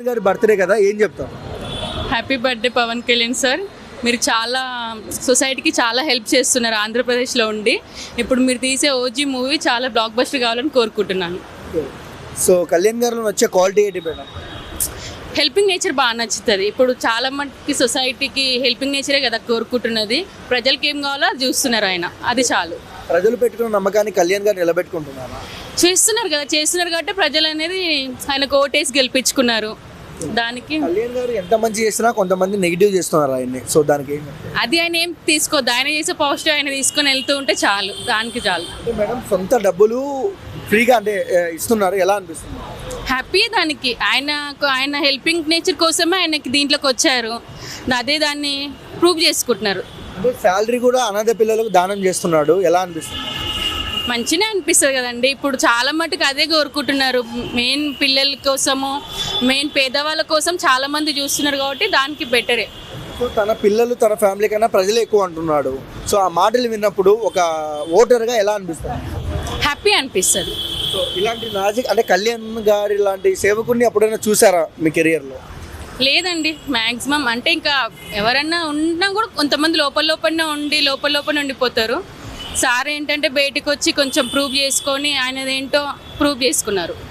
గారి బర్త్డే కదా, ఏం చెప్తాం? Happy birthday Pawan Kalyan sir. మీరు చాలా సొసైటీకి చాలా హెల్ప్ చేస్తున్నారు ఆంధ్రప్రదేశ్లో ఉండి. ఇప్పుడు మీరు తీసే ఓజీ మూవీ చాలా బ్లాక్ బస్టర్ కావాలని కోరుకుంటున్నాను. సో కళ్యాణ్ గారిలో వచ్చే క్వాలిటీ ఏంటి మేడం? హెల్పింగ్ నేచర్ బాగా నచ్చుతుంది. ఇప్పుడు చాలా మందికి సొసైటీకి హెల్పింగ్ నేచరే కదా కోరుకుంటున్నది. ప్రజలకి ఏం కావాలో అది చూస్తున్నారు ఆయన, అది చాలు. ప్రజలు పెట్టుకున్న నమ్మకాన్ని కళ్యాణ్ గారు నిలబెట్టుకుంటున్నారా? చేస్తున్నారు కాబట్టి ప్రజలు అనేది ఆయనకు ఓటేసి గెలిపించుకున్నారు. దానికి కళ్యాణ్ గారు ఎంత మంచి చేసినా కొంతమంది నెగిటివ్ చేస్తున్నారు ఆయన్ని. సో దానికి ఏం చెప్తారు? అది ఆయన ఏం తీసుకోవద్దు. ఆయన చేసే పాజిటివ్ ఆయన తీసుకొని వెళ్తూ ఉంటే చాలు, దానికి చాలు. అంటే మేడం సొంత డబ్బులు ఫ్రీగా అంటే ఇస్తున్నారు, ఎలా అనిపిస్తుంది? హ్యాపీ దానికి. ఆయన హెల్పింగ్ నేచర్ కోసమే ఆయనకి దీంట్లోకి వచ్చారు. అదే దాన్ని ప్రూవ్ చేసుకుంటున్నారు. అంటే శాలరీ కూడా అనాథ పిల్లలకు దానం చేస్తున్నాడు, ఎలా అనిపిస్తుంది? మంచిగా అనిపిస్తుంది కదండి. ఇప్పుడు చాలా మటుకు అదే కోరుకుంటున్నారు. మెయిన్ పిల్లల కోసము, మెయిన్ పేదవాళ్ళ కోసం చాలా మంది చూస్తున్నారు కాబట్టి దానికి బెటరే. సో తన పిల్లలు తన ఫ్యామిలీ కన్నా ప్రజలే ఎక్కువ అంటున్నాడు. సో ఆ మాటలు విన్నప్పుడు ఒక ఓటర్గా ఎలా అనిపిస్తుంది? హ్యాపీ అనిపిస్తుంది. సో ఇలాంటి నాజిక్ అంటే కళ్యాణ్ గారి లాంటి సేవకుడిని ఎప్పుడైనా చూసారా మీ కెరియర్లో? లేదండి, మ్యాక్సిమం అంటే ఇంకా ఎవరన్నా ఉన్నా కూడా కొంతమంది లోపల ఉండిపోతారు. సార్ ఏంటంటే బయటకు వచ్చి కొంచెం ప్రూవ్ చేసుకొని ఆయనదేంటో ప్రూవ్ చేసుకున్నారు.